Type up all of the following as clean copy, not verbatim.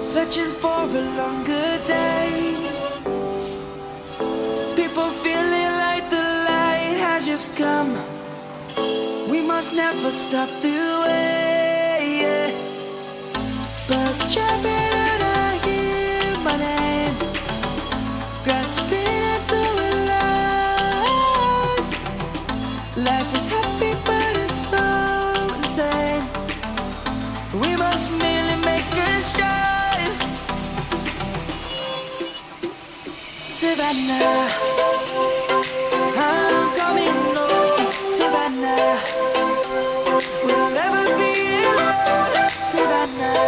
searching for a longer day. People feeling like the light has just come. We must never stop the way, yeah. Birds chirping and I hear my name, grasping into a life. Life is happy but it's so insane. We must merely make a start. Savannah, I'm coming home. Savannah, we'll never be alone. Savannah,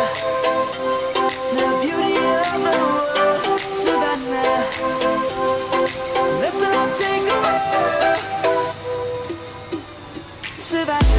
the beauty of the world. Savannah, let's all take a walk. Savannah.